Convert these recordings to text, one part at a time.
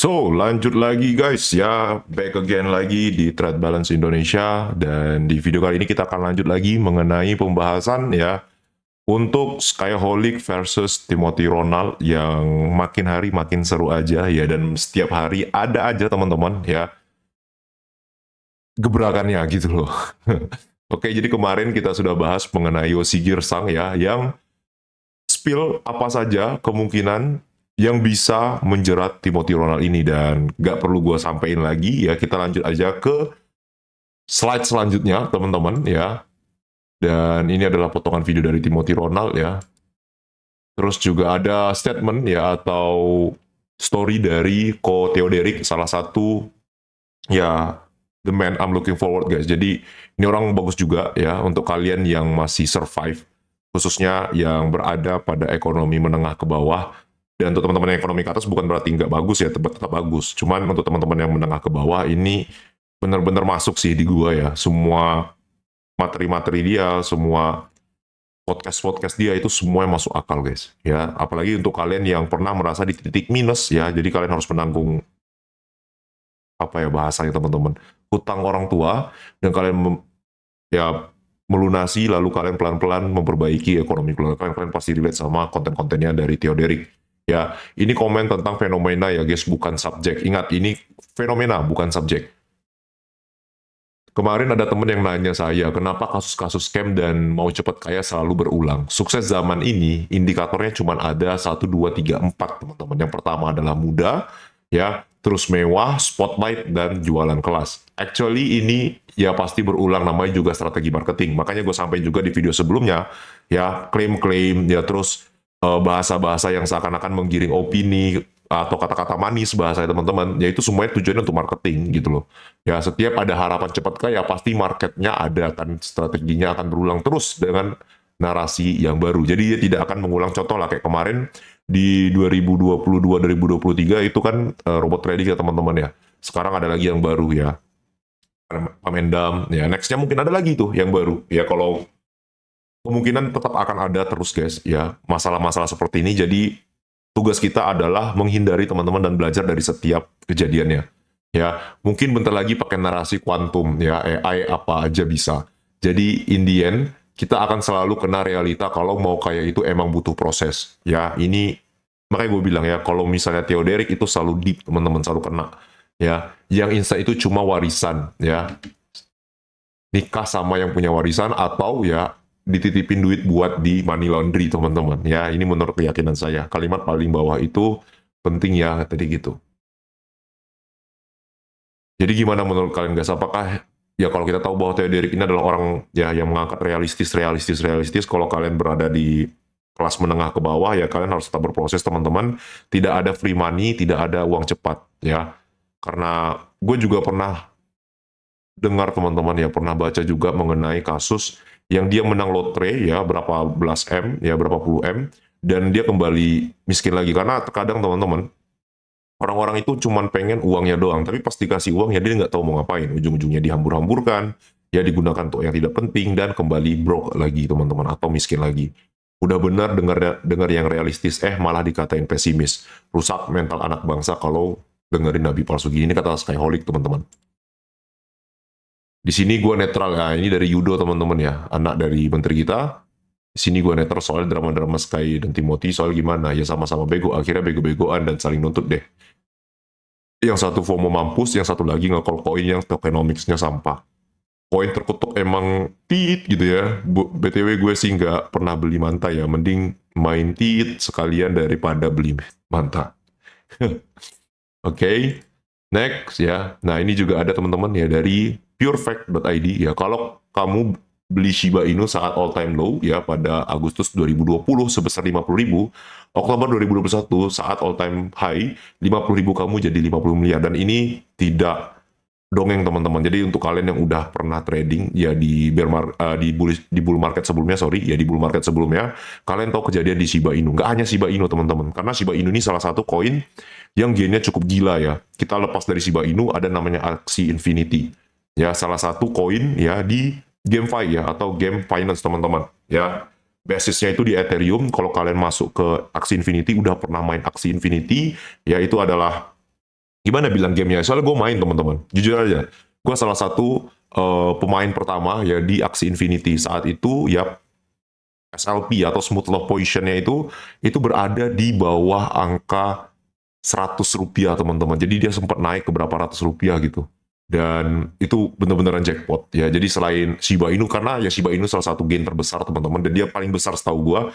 Lanjut lagi guys ya, back again lagi di Trade Balance Indonesia, dan di video kali ini kita akan lanjut lagi mengenai pembahasan ya untuk Skyholic versus Timothy Ronald yang makin hari makin seru aja ya, dan setiap hari ada aja teman-teman ya gebrakannya gitu loh. Oke, jadi kemarin kita sudah bahas mengenai Yoshi Girsang ya, yang spill apa saja kemungkinan yang bisa menjerat Timothy Ronald ini, dan gak perlu gue sampein lagi ya, kita lanjut aja ke slide selanjutnya teman-teman ya. Dan ini adalah potongan video dari Timothy Ronald ya. Terus juga ada statement ya atau story dari Ko Theoderic, salah satu ya the man I'm looking forward guys. Jadi ini orang bagus juga ya untuk kalian yang masih survive, khususnya yang berada pada ekonomi menengah ke bawah. Dan untuk teman-teman yang ekonomi ke atas bukan berarti nggak bagus ya, tetap bagus. Cuman untuk teman-teman yang menengah ke bawah ini benar-benar masuk sih di gua ya. Semua materi-materi dia, semua podcast-podcast dia itu semuanya masuk akal guys. Ya, apalagi untuk kalian yang pernah merasa di titik minus ya. Jadi kalian harus menanggung apa ya bahasanya teman-teman, hutang orang tua, dan kalian ya melunasi, lalu kalian pelan-pelan memperbaiki ekonomi keluarga kalian. Kalian pasti relate sama konten-kontennya dari Theoderic ya. Ini komen tentang fenomena ya guys, bukan subjek. Ingat, ini fenomena bukan subjek. Kemarin ada temen yang nanya saya, kenapa kasus-kasus scam dan mau cepat kaya selalu berulang? Sukses zaman ini, indikatornya cuma ada 1, 2, 3, 4, teman-teman. Yang pertama adalah muda, ya, terus mewah, spotlight, dan jualan kelas. Actually ini ya pasti berulang, namanya juga strategi marketing. Makanya gue sampaikan juga di video sebelumnya, ya, klaim-klaim, ya, terus bahasa-bahasa yang seakan-akan menggiring opini, atau kata-kata manis bahasa teman-teman, yaitu semuanya tujuannya untuk marketing gitu loh. Ya, setiap ada harapan cepat kaya, pasti marketnya ada kan, strateginya akan berulang terus dengan narasi yang baru. Jadi dia tidak akan mengulang, contoh lah kayak kemarin di 2022-2023 itu kan robot trading ya teman-teman ya. Sekarang ada lagi yang baru ya, Pamendam ya, nextnya mungkin ada lagi tuh yang baru ya. Kalau kemungkinan tetap akan ada terus guys ya masalah-masalah seperti ini. Jadi tugas kita adalah menghindari teman-teman dan belajar dari setiap kejadiannya. Ya, mungkin bentar lagi pakai narasi kuantum ya, AI apa aja bisa. Jadi in the end kita akan selalu kena realita kalau mau kaya itu emang butuh proses. Ya, ini makanya gue bilang ya, kalau misalnya Theoderic itu selalu deep teman-teman, selalu kena. Ya, yang instan itu cuma warisan ya, nikah sama yang punya warisan, atau ya dititipin duit buat di money laundry teman-teman ya. Ini menurut keyakinan saya, kalimat paling bawah itu penting ya tadi gitu. Jadi gimana menurut kalian guys, apakah ya, kalau kita tahu bahwa Theoderic ini adalah orang ya yang mengangkat realistis, kalau kalian berada di kelas menengah ke bawah ya, kalian harus tetap berproses teman-teman. Tidak ada free money, tidak ada uang cepat ya. Karena gue juga pernah dengar teman-teman ya, pernah baca juga mengenai kasus yang dia menang lotre ya berapa belas M ya, berapa puluh M, dan dia kembali miskin lagi. Karena terkadang teman-teman, orang-orang itu cuma pengen uangnya doang, tapi pas dikasih uang ya dia nggak tahu mau ngapain, ujung-ujungnya dihambur-hamburkan ya, digunakan untuk yang tidak penting, dan kembali broke lagi teman-teman, atau miskin lagi. Udah benar dengar dengar yang realistis, malah dikatain pesimis, rusak mental anak bangsa kalau dengerin nabi palsu gini. Ini kata Skyholic teman-teman. Di sini gue netral ya, ini dari Yudo teman-teman ya, anak dari menteri kita. Di sini gue netral soal drama-drama Sky dan Timothy, soal gimana ya, sama-sama bego, akhirnya bego-begoan dan saling nuntut deh. Yang satu FOMO mampus, yang satu lagi nge-call koin yang tokenomics-nya sampah. Koin terkutuk emang tit gitu ya. BTW gue sih nggak pernah beli manta ya, mending main tit sekalian daripada beli manta. Oke, next ya. Nah ini juga ada teman-teman ya dari purefact.id ya. Kalau kamu beli Shiba Inu saat all time low ya pada Agustus 2020 sebesar 50.000, Oktober 2021 saat all time high 50.000, kamu jadi 50 miliar. Dan ini tidak dongeng teman-teman. Jadi untuk kalian yang udah pernah trading ya di di bull market sebelumnya, sorry ya, di bull market sebelumnya, kalian tahu kejadian di Shiba Inu. Nggak hanya Shiba Inu teman-teman, karena Shiba Inu ini salah satu koin yang gainnya cukup gila ya. Kita lepas dari Shiba Inu, ada namanya Axie Infinity ya, salah satu koin ya di GameFi ya, atau game finance teman-teman ya. Basisnya itu di Ethereum. Kalau kalian masuk ke Axie Infinity, udah pernah main Axie Infinity ya, itu adalah gimana bilang gamenya? Soalnya gue main teman-teman, jujur aja, gue salah satu pemain pertama ya di Axie Infinity saat itu ya. SLP atau smooth low positionnya itu berada di bawah angka 100 rupiah teman-teman. Jadi dia sempat naik ke berapa ratus rupiah gitu. Dan itu bener-beneran jackpot ya. Jadi selain Shiba Inu, karena ya Shiba Inu salah satu gain terbesar teman-teman, dan dia paling besar setahu gua,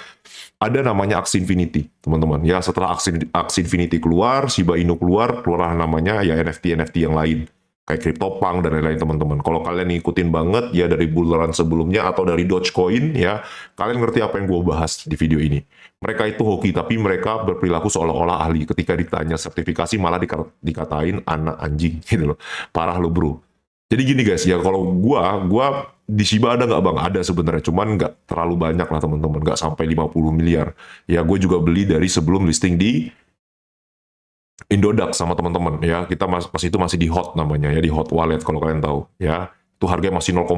ada namanya Axie Infinity teman-teman. Ya setelah Axie Infinity keluar, Shiba Inu keluar, keluar namanya ya NFT yang lain kayak CryptoPunk dan lain-lain teman-teman. Kalau kalian ngikutin banget ya dari bull run sebelumnya atau dari Dogecoin ya, kalian ngerti apa yang gue bahas di video ini. Mereka itu hoki, tapi mereka berperilaku seolah-olah ahli. Ketika ditanya sertifikasi malah dikatain anak anjing gitu loh. Parah lo bro. Jadi gini guys, ya kalau gua di Shiba ada nggak bang? Ada sebenarnya, cuman nggak terlalu banyak lah teman-teman, nggak sampai 50 miliar. Ya gue juga beli dari sebelum listing di Indodax sama teman-teman ya. Kita pas itu masih di hot namanya ya, di hot wallet kalau kalian tahu ya. Itu harganya masih 0,000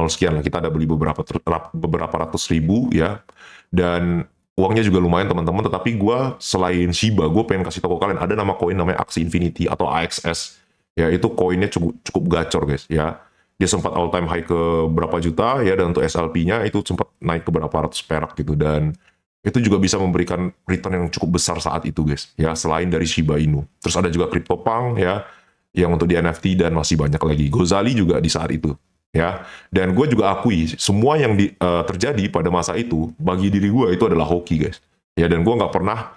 sekian lah. Kita ada beli beberapa ratus ribu ya. Dan uangnya juga lumayan teman-teman. Tetapi gue selain Shiba, gue pengen kasih tahu kalian ada nama koin namanya Axie Infinity atau AXS. Ya itu koinnya cukup gacor guys ya. Dia sempat all time high ke berapa juta ya, dan untuk SLP-nya itu sempat naik ke berapa ratus perak gitu, dan itu juga bisa memberikan return yang cukup besar saat itu guys ya, selain dari Shiba Inu. Terus ada juga CryptoPunk ya, yang untuk di NFT, dan masih banyak lagi. Gozali juga di saat itu ya. Dan gue juga akui semua yang terjadi pada masa itu bagi diri gue itu adalah hoki guys ya. Dan gue nggak pernah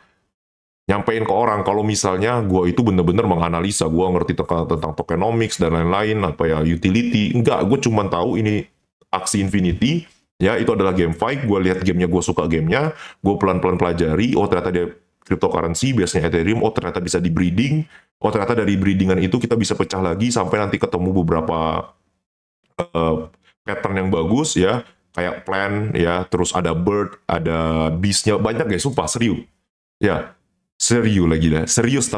nyampein ke orang kalau misalnya gue itu bener-bener menganalisa, gue ngerti tentang tokenomics dan lain-lain, apa ya, utility. Enggak, gue cuma tahu ini Axie Infinity ya, itu adalah game fight. Gue lihat gamenya, gue suka gamenya, gue pelan-pelan pelajari, oh ternyata dia cryptocurrency, biasanya Ethereum, oh ternyata bisa di breeding, oh ternyata dari breedingan itu kita bisa pecah lagi sampai nanti ketemu beberapa uh, pattern yang bagus ya, kayak plan ya, terus ada bird, ada beastnya, banyak guys, sumpah serius ya. Serius lagi dah, serius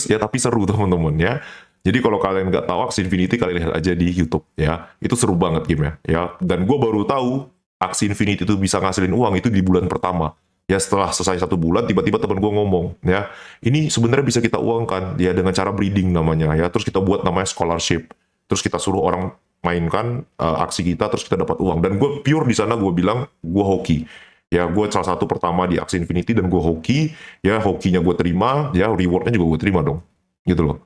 ya, tapi seru teman-teman ya. Jadi kalau kalian nggak tahu Axie Infinity, kalian lihat aja di YouTube ya. Itu seru banget gamenya ya. Dan gue baru tahu Axie Infinity itu bisa ngasilin uang itu di bulan pertama. Ya setelah selesai 1 bulan, tiba-tiba teman gue ngomong ya, ini sebenarnya bisa kita uangkan ya dengan cara breeding namanya ya. Terus kita buat namanya scholarship. Terus kita suruh orang mainkan aksi kita, terus kita dapat uang. Dan gue pure di sana, gue bilang gue hoki. Ya gue salah satu pertama di Axie Infinity, dan gue hoki ya, hokinya gue terima ya, rewardnya juga gue terima dong gitu loh.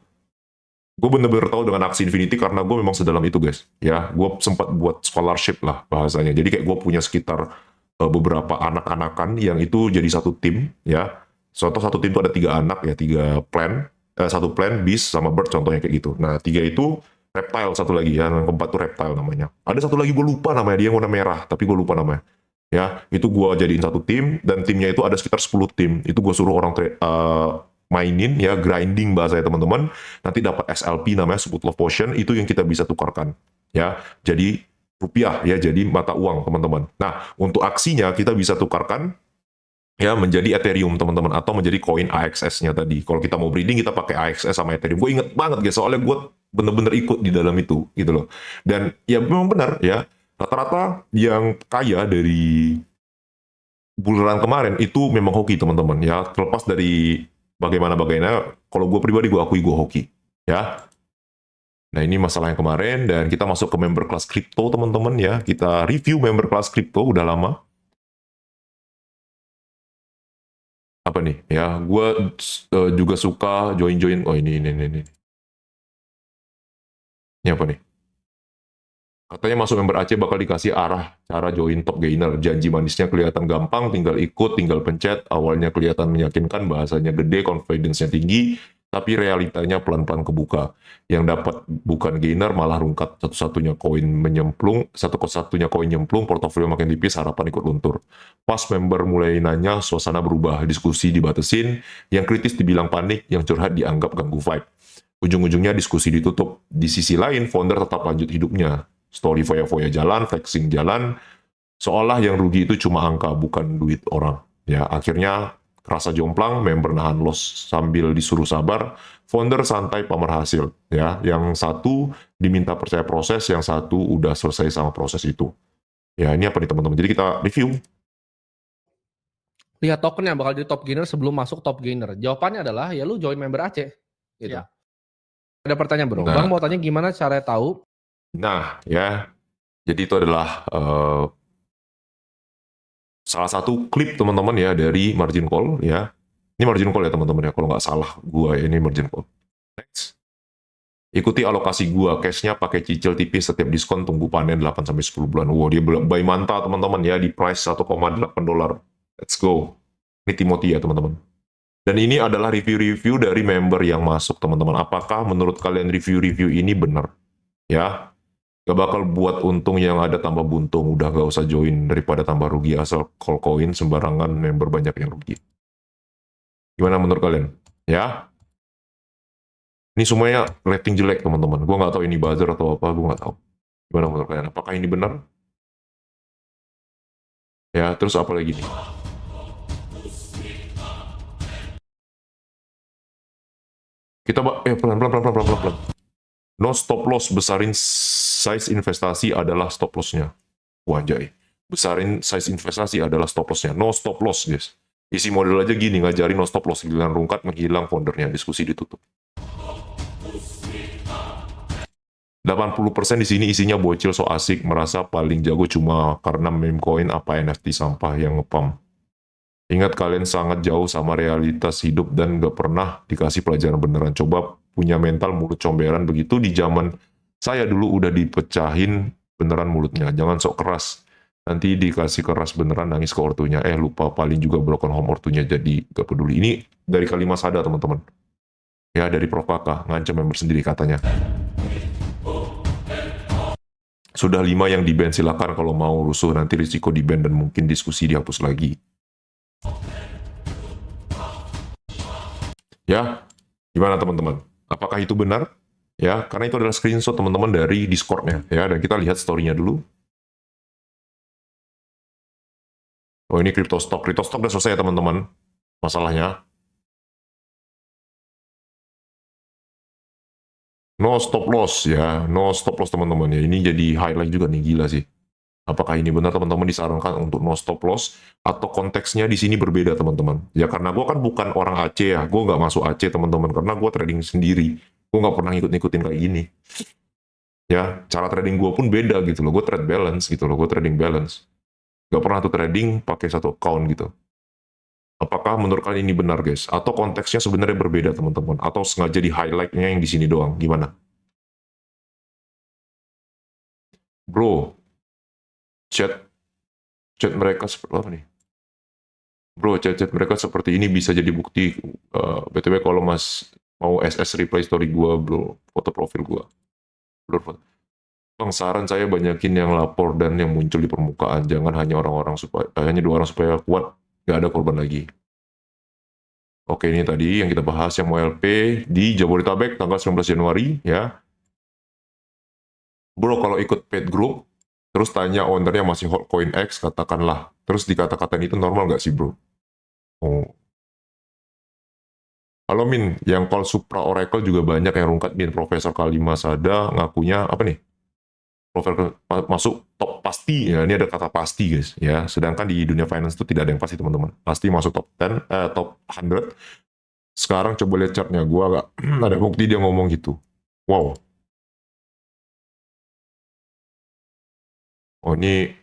Gue bener-bener tahu dengan Axie Infinity karena gue memang sedalam itu guys ya. Gue sempat buat scholarship lah bahasanya, jadi kayak gue punya sekitar beberapa anak-anakan yang itu jadi satu tim ya. Contoh satu tim itu ada 3 anak ya, 3 plan, satu plan beast sama bird contohnya kayak gitu. Nah 3 itu reptile, satu lagi ya, yang keempat tuh reptile namanya. Ada satu lagi gue lupa namanya, dia yang warna merah tapi gue lupa namanya ya. Itu gue jadiin satu tim, dan timnya itu ada sekitar 10 tim. Itu gue suruh orang mainin ya, grinding bahasa ya teman-teman. Nanti dapat SLP namanya Smooth Love Potion, itu yang kita bisa tukarkan ya jadi rupiah ya, jadi mata uang teman-teman. Nah untuk aksinya kita bisa tukarkan ya menjadi Ethereum teman-teman, atau menjadi koin AXS-nya tadi. Kalau kita mau breeding, kita pakai AXS sama Ethereum. Gue inget banget guys, soalnya gue bener-bener ikut di dalam itu gitu loh. Dan ya memang benar ya, rata-rata yang kaya dari bulan kemarin itu memang hoki teman-teman ya. Terlepas dari bagaimana, kalau gue pribadi gue akui gue hoki ya. Nah ini masalah yang kemarin, dan kita masuk ke member kelas crypto teman-teman ya. Kita review member kelas crypto udah lama. Apa nih ya, gue juga suka join. Oh ini apa nih, katanya masuk member Aceh bakal dikasih arah cara join top gainer. Janji manisnya kelihatan gampang, tinggal ikut, tinggal pencet. Awalnya kelihatan meyakinkan, bahasanya gede, confidence-nya tinggi, tapi realitanya pelan-pelan kebuka. Yang dapat bukan gainer, malah rungkat. Satu-satunya koin nyemplung, portofolio makin tipis, harapan ikut luntur. Pas member mulai nanya, suasana berubah, diskusi dibatesin, yang kritis dibilang panik, yang curhat dianggap ganggu vibe. Ujung-ujungnya diskusi ditutup. Di sisi lain, founder tetap lanjut hidupnya. Story foya-foya jalan, flexing jalan, seolah yang rugi itu cuma angka, bukan duit orang. Ya, akhirnya kerasa jomplang, member nahan loss sambil disuruh sabar, founder santai pamer hasil. Ya, yang satu diminta percaya proses, yang satu udah selesai sama proses itu. Ya, ini apa nih teman-teman? Jadi kita review. Lihat token yang bakal jadi top gainer sebelum masuk top gainer. Jawabannya adalah ya lu join member Aceh. gitu. Ya. Ada pertanyaan bro, Nah. Bang mau tanya gimana cara tahu? Nah, ya, jadi itu adalah salah satu klip teman-teman ya dari margin call ya. Ini margin call ya teman-teman ya, kalau nggak salah gua ya, ini margin call. Next. Ikuti alokasi gua, cashnya pakai cicil tipis setiap diskon, tunggu panen 8-10 bulan. Wow, dia buy manta teman-teman ya, di price $1,8. Let's go. Ini Timothy ya teman-teman. Dan ini adalah review-review dari member yang masuk teman-teman. Apakah menurut kalian review-review ini benar? Ya, gak bakal buat untung yang ada tambah buntung. Udah gak usah join daripada tambah rugi, asal call coin sembarangan, member banyak yang rugi. Gimana menurut kalian? Ya, ini semuanya rating jelek teman-teman. Gue nggak tahu ini buzzer atau apa, gue nggak tahu. Gimana menurut kalian? Apakah ini benar? Ya, terus apa lagi nih? Kita pelan. No stop loss, besarin size investasi adalah stop loss-nya. Wajay. Besarin size investasi adalah stop loss-nya. No stop loss, guys. Isi model aja gini, ngajarin no stop loss. Giliran rungkat, menghilang foundernya. Diskusi ditutup. 80% di sini isinya bocil so asik, merasa paling jago cuma karena meme coin apa NFT sampah yang ngepam. Ingat kalian sangat jauh sama realitas hidup dan gak pernah dikasih pelajaran beneran. Coba punya mental mulut comberan begitu di zaman saya dulu udah dipecahin beneran mulutnya. Jangan sok keras. Nanti dikasih keras beneran nangis ke ortunya. Lupa paling juga broken home ortunya jadi gak peduli. Ini dari kalimat Sada teman-teman. Ya dari Prof Kakak, ngancam member sendiri katanya. Sudah 5 yang di-ban, silakan kalau mau rusuh nanti risiko di-ban dan mungkin diskusi dihapus lagi. Ya, gimana teman-teman? Apakah itu benar? Ya, karena itu adalah screenshot teman-teman dari Discord-nya ya, dan kita lihat story-nya dulu. Oh, ini CryptoStock. CryptoStock udah selesai ya teman-teman masalahnya. No stop loss ya, no stop loss teman-teman ya. Ini jadi highlight juga nih, gila sih. Apakah ini benar teman-teman disarankan untuk no stop loss atau konteksnya di sini berbeda teman-teman? Ya karena gue kan bukan orang Aceh ya, gue nggak masuk Aceh teman-teman karena gue trading sendiri, gue nggak pernah ngikut-ngikutin kayak gini. Ya cara trading gue pun beda gitu loh, gue trade balance gitu loh, gue trading balance, nggak pernah tuh trading pakai satu account gitu. Apakah menurut kalian ini benar guys? Atau konteksnya sebenarnya berbeda teman-teman? Atau sengaja di highlightnya yang di sini doang? Gimana? Bro, chat mereka seperti apa nih? Bro, chat mereka seperti ini bisa jadi bukti. BTW kalau mas mau SS reply story gua, bro, foto profil gua. Blur foto. Bang, saran saya banyakin yang lapor dan yang muncul di permukaan. Jangan hanya orang-orang supaya hanya 2 orang supaya kuat, nggak ada korban lagi. Oke, ini tadi yang kita bahas yang mau LP di Jabodetabek tanggal 19 Januari ya. Bro, kalau ikut paid group, terus tanya ownernya masih hold coin X, katakanlah. Terus dikata-katain itu normal nggak sih, bro? Oh. Halo Min, yang call Supra Oracle juga banyak yang rungkat Min. Profesor Kalima Sada ngakunya apa nih? Profesor masuk top pasti ya. Ini ada kata pasti guys ya. Sedangkan di dunia finance itu tidak ada yang pasti teman-teman. Pasti masuk top 10, top 100. Sekarang coba lihat chartnya. Gua nggak ada bukti dia ngomong gitu. Wow. Oh ini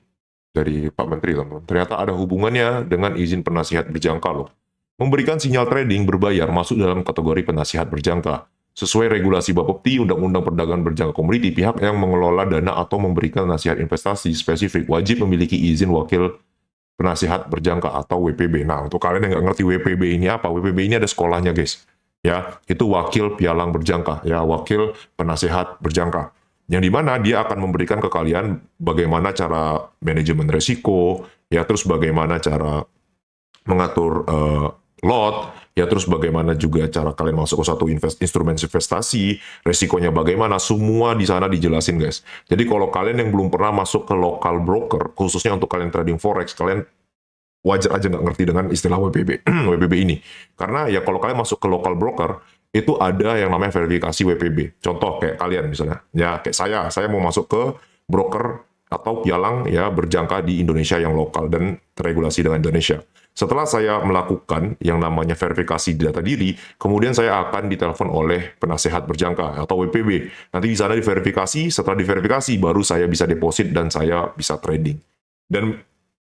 dari Pak Menteri teman-teman. Ternyata ada hubungannya dengan izin penasihat berjangka loh. Memberikan sinyal trading berbayar masuk dalam kategori penasihat berjangka. Sesuai regulasi Bapepti, Undang-Undang Perdagangan Berjangka Komoditi, pihak yang mengelola dana atau memberikan nasihat investasi spesifik wajib memiliki izin wakil penasihat berjangka atau WPB. Nah, untuk kalian yang nggak ngerti WPB ini apa, WPB ini ada sekolahnya guys. Ya, itu wakil pialang berjangka, ya wakil penasihat berjangka. Yang dimana dia akan memberikan ke kalian bagaimana cara manajemen resiko, ya terus bagaimana cara mengatur lot, ya terus bagaimana juga cara kalian masuk ke satu instrumen investasi, resikonya bagaimana, semua di sana dijelasin guys. Jadi kalau kalian yang belum pernah masuk ke local broker, khususnya untuk kalian trading forex, kalian wajar aja nggak ngerti dengan istilah WPB, WPB ini. Karena ya kalau kalian masuk ke local broker, itu ada yang namanya verifikasi WPB. Contoh kayak kalian misalnya, ya kayak saya mau masuk ke broker atau pialang ya berjangka di Indonesia yang lokal dan terregulasi dengan Indonesia. Setelah saya melakukan yang namanya verifikasi data diri, kemudian saya akan ditelepon oleh penasehat berjangka atau WPB. Nanti di sana diverifikasi, setelah diverifikasi baru saya bisa deposit dan saya bisa trading. Dan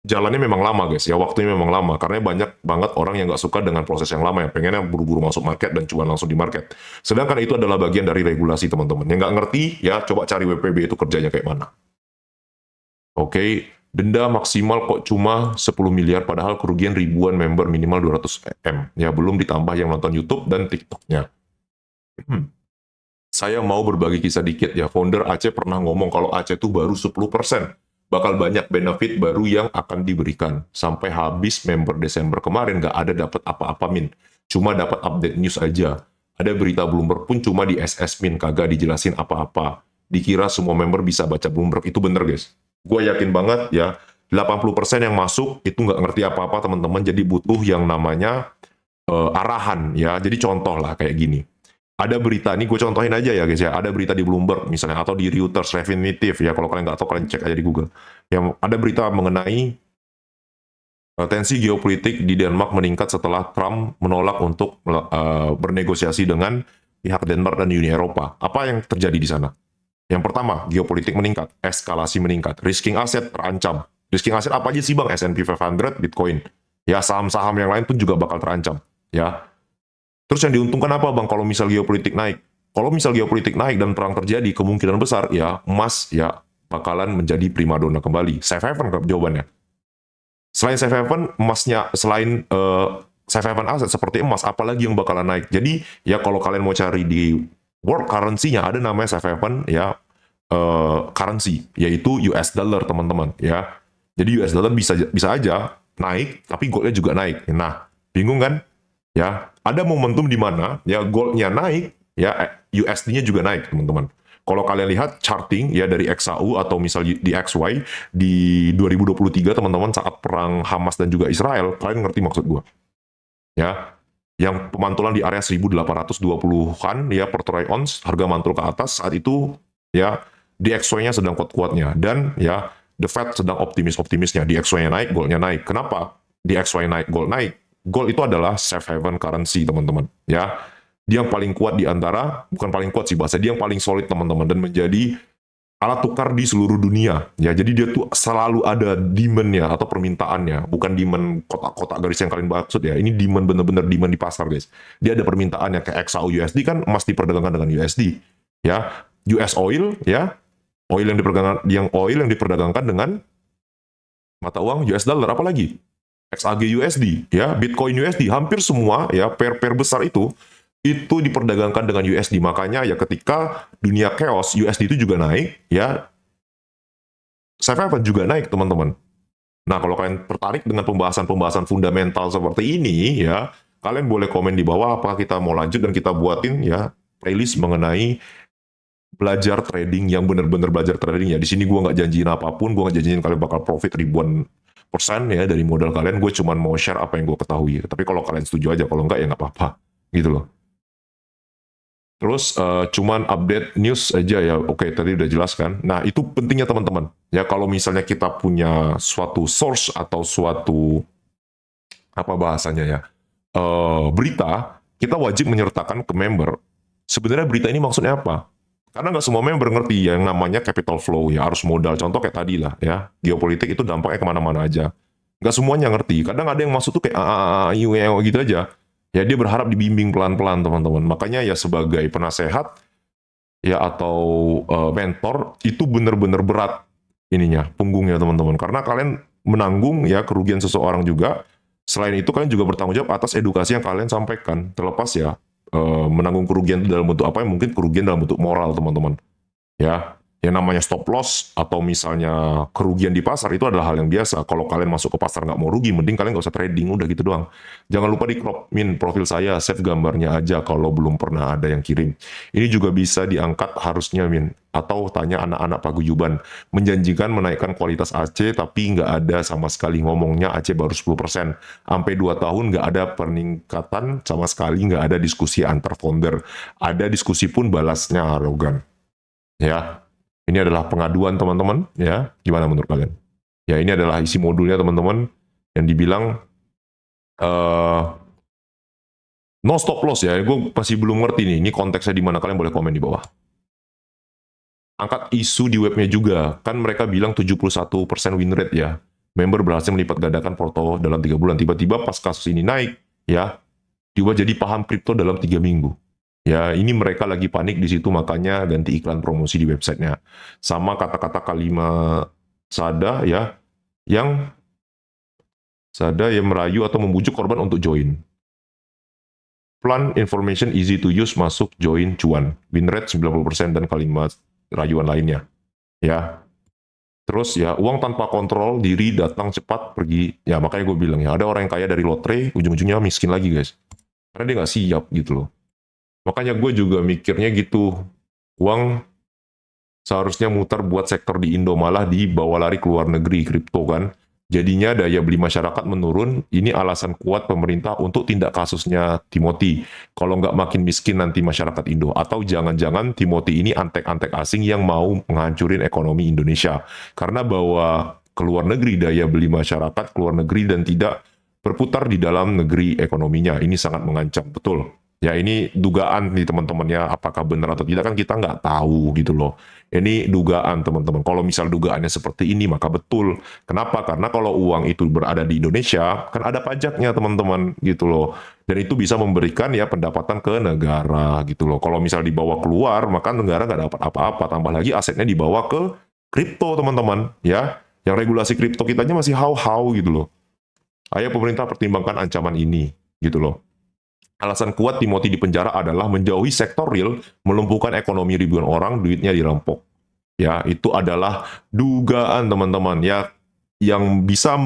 jalannya memang lama guys, ya waktunya memang lama karena banyak banget orang yang nggak suka dengan proses yang lama, yang pengennya buru-buru masuk market dan cuan langsung di market. Sedangkan itu adalah bagian dari regulasi teman-teman. Yang nggak ngerti ya coba cari WPB itu kerjanya kayak mana. Oke, denda maksimal kok cuma 10 miliar padahal kerugian ribuan member minimal 200 M. Ya belum ditambah yang nonton YouTube dan TikToknya. Saya mau berbagi kisah dikit ya. Founder Aceh pernah ngomong kalau Aceh itu baru 10%. Bakal banyak benefit baru yang akan diberikan. Sampai habis member Desember kemarin nggak ada dapat apa-apa Min. Cuma dapat update news aja. Ada berita Bloomberg pun cuma di SS Min, kagak dijelasin apa-apa. Dikira semua member bisa baca Bloomberg. Itu bener guys. Gue yakin banget ya, 80% yang masuk itu nggak ngerti apa-apa teman-teman. Jadi butuh yang namanya arahan ya. Jadi contoh lah kayak gini. Ada berita, ini gue contohin aja ya guys ya, ada berita di Bloomberg misalnya, atau di Reuters, Refinitiv ya, kalau kalian nggak tahu kalian cek aja di Google. Yang ada berita mengenai tensi geopolitik di Denmark meningkat setelah Trump menolak untuk bernegosiasi dengan pihak Denmark dan Uni Eropa. Apa yang terjadi di sana? Yang pertama, geopolitik meningkat, eskalasi meningkat, risking aset terancam. Risking aset apa aja sih bang? S&P 500, Bitcoin. Ya saham-saham yang lain pun juga bakal terancam. Ya, terus yang diuntungkan apa bang kalau misal geopolitik naik? Kalau misal geopolitik naik dan perang terjadi, kemungkinan besar ya emas ya bakalan menjadi primadona kembali. Safe haven jawabannya. Selain safe haven, emasnya selain safe haven aset seperti emas, apalagi yang bakalan naik. Jadi ya kalau kalian mau cari di world currency-nya ada namanya safe haven ya currency, yaitu US dollar teman-teman ya. Jadi US dollar bisa aja naik, tapi goldnya juga naik. Nah, bingung kan? Ya, ada momentum di mana ya goldnya naik, ya USD-nya juga naik, teman-teman. Kalau kalian lihat charting ya dari XAU atau misal di XY di 2023 teman-teman saat perang Hamas dan juga Israel, kalian ngerti maksud gua? Ya, yang pemantulan di area 1820-an ya per troy ounce, harga mantul ke atas saat itu ya di XY-nya sedang kuat-kuatnya dan ya the Fed sedang optimis-optimisnya, di XY-nya naik, goldnya naik. Kenapa? Di XY naik, gold naik. Gold itu adalah safe haven currency teman-teman ya, dia yang paling kuat di antara, bukan paling kuat sih bahasa, dia yang paling solid teman-teman dan menjadi alat tukar di seluruh dunia ya. Jadi dia tuh selalu ada demand-nya atau permintaannya, bukan demand kotak-kotak garis yang kalian maksud ya, ini demand bener-bener demand di pasar guys. Dia ada permintaannya, kayak XAU USD kan emas diperdagangkan dengan USD ya, US oil ya, oil yang diperdagangkan dengan mata uang US dollar, apalagi XAG USD, ya, Bitcoin USD, hampir semua ya pair-pair besar itu diperdagangkan dengan USD. Makanya ya ketika dunia chaos, USD itu juga naik, ya, safe haven juga naik, teman-teman. Nah, kalau kalian tertarik dengan pembahasan-pembahasan fundamental seperti ini, ya, kalian boleh komen di bawah apakah kita mau lanjut dan kita buatin ya playlist mengenai belajar trading yang benar-benar belajar trading ya. Di sini gue nggak janjiin apapun, gue nggak janjiin kalian bakal profit ribuan persen ya dari modal kalian. Gue cuma mau share apa yang gue ketahui. Tapi kalau kalian setuju aja, kalau enggak ya nggak apa-apa gitu loh. Terus cuman update news aja ya. Oke, tadi udah jelaskan. Nah, itu pentingnya teman-teman. Ya kalau misalnya kita punya suatu source atau suatu apa bahasanya ya, berita, kita wajib menyertakan ke member. Sebenarnya berita ini maksudnya apa? Karena nggak semua member ngerti yang namanya capital flow ya, arus modal. Contoh kayak tadi lah ya, geopolitik itu dampaknya kemana-mana aja. Nggak semuanya ngerti. Kadang ada yang masuk tuh kayak gitu aja. Ya dia berharap dibimbing pelan-pelan teman-teman. Makanya ya sebagai penasehat ya atau mentor itu bener-bener berat ininya, punggungnya teman-teman. Karena kalian menanggung ya kerugian seseorang juga. Selain itu kalian juga bertanggung jawab atas edukasi yang kalian sampaikan. Terlepas ya menanggung kerugian itu dalam bentuk apa, yang mungkin kerugian dalam bentuk moral teman-teman ya, yang namanya stop loss atau misalnya kerugian di pasar itu adalah hal yang biasa. Kalau kalian masuk ke pasar nggak mau rugi, mending kalian nggak usah trading, udah gitu doang. Jangan lupa di crop min profil saya, save gambarnya aja kalau belum pernah ada yang kirim. Ini juga bisa diangkat harusnya min, atau tanya anak-anak paguyuban, menjanjikan menaikkan kualitas AC tapi nggak ada sama sekali, ngomongnya AC baru 10%, sampai 2 tahun nggak ada peningkatan sama sekali, nggak ada diskusi antar founder, ada diskusi pun balasnya arogan ya. Ini adalah pengaduan teman-teman ya, gimana menurut kalian ya? Ini adalah isi modulnya teman-teman yang dibilang eh, no stop loss ya, gue masih belum ngerti nih, ini konteksnya di mana, kalian boleh komen di bawah. Angkat isu di webnya juga, kan mereka bilang 71% win rate ya. Member berhasil melipat gandakan porto dalam 3 bulan. Tiba-tiba pas kasus ini naik, ya, tiba jadi paham kripto dalam 3 minggu. Ya, ini mereka lagi panik di situ, makanya ganti iklan promosi di websitenya. Sama kata-kata kalimat Sada ya, yang merayu atau membujuk korban untuk join. Plan information easy to use, masuk join cuan. Win rate 90% dan kalimat rayuan lainnya. Ya. Terus ya, uang tanpa kontrol diri, datang cepat, pergi. Ya, makanya gue bilang ya, ada orang yang kaya dari lotre, ujung-ujungnya miskin lagi guys. Karena dia nggak siap gitu loh. Makanya gue juga mikirnya gitu. Uang seharusnya muter buat sektor di Indo, malah dibawa lari ke luar negeri, kripto kan. Jadinya daya beli masyarakat menurun, ini alasan kuat pemerintah untuk tindak kasusnya Timothy. Kalau nggak makin miskin nanti masyarakat Indo. Atau jangan-jangan Timothy ini antek-antek asing yang mau menghancurin ekonomi Indonesia. Karena bawa ke luar negeri daya beli masyarakat, ke luar negeri dan tidak berputar di dalam negeri ekonominya. Ini sangat mengancam, betul. Ya ini dugaan nih teman-teman ya, apakah benar atau tidak kan kita nggak tahu gitu loh. Ini dugaan teman-teman. Kalau misal dugaannya seperti ini maka betul. Kenapa? Karena kalau uang itu berada di Indonesia kan ada pajaknya teman-teman gitu loh. Dan itu bisa memberikan ya pendapatan ke negara gitu loh. Kalau misal dibawa keluar maka negara nggak dapat apa-apa. Tambah lagi asetnya dibawa ke kripto teman-teman ya. Yang regulasi kripto kitanya masih hau-hau gitu loh. Ayo pemerintah pertimbangkan ancaman ini gitu loh. Alasan kuat Timothy di penjara adalah menjauhi sektor real, melumpuhkan ekonomi ribuan orang, duitnya dirampok. Ya, itu adalah dugaan teman-teman ya, yang bisa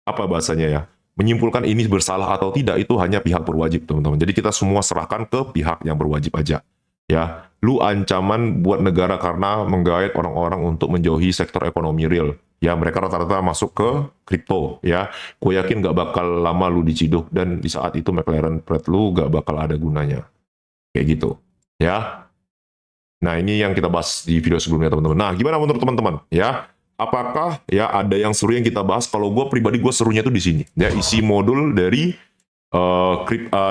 apa bahasanya ya, menyimpulkan ini bersalah atau tidak itu hanya pihak berwajib teman-teman. Jadi kita semua serahkan ke pihak yang berwajib aja. Ya, lu ancaman buat negara karena menggait orang-orang untuk menjauhi sektor ekonomi real. Ya, mereka rata-rata masuk ke kripto. Ya, gue yakin gak bakal lama lu diciduk dan di saat itu McLaren Pratt lu gak bakal ada gunanya. Kayak gitu. Ya. Nah, ini yang kita bahas di video sebelumnya teman-teman. Nah, gimana menurut teman-teman? Ya, apakah ya ada yang seru yang kita bahas? Kalau gue pribadi gue serunya tuh di sini. Ya, isi modul dari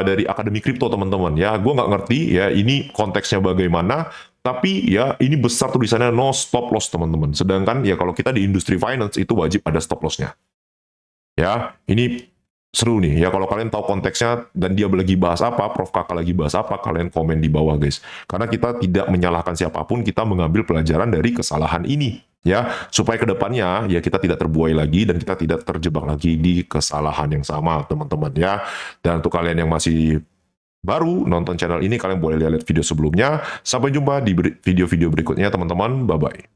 dari Akademi Kripto teman-teman ya, gue nggak ngerti ya ini konteksnya bagaimana, tapi ya ini besar tulisannya no stop loss teman-teman, sedangkan ya kalau kita di industri finance itu wajib ada stop lossnya ya. Ini seru nih ya, kalau kalian tahu konteksnya dan dia lagi bahas apa, Prof Kakak lagi bahas apa, kalian komen di bawah guys, karena kita tidak menyalahkan siapapun, kita mengambil pelajaran dari kesalahan ini ya, supaya kedepannya ya kita tidak terbuai lagi dan kita tidak terjebak lagi di kesalahan yang sama teman-teman ya. Dan untuk kalian yang masih baru nonton channel ini, kalian boleh lihat video sebelumnya. Sampai jumpa di video-video berikutnya teman-teman, bye-bye.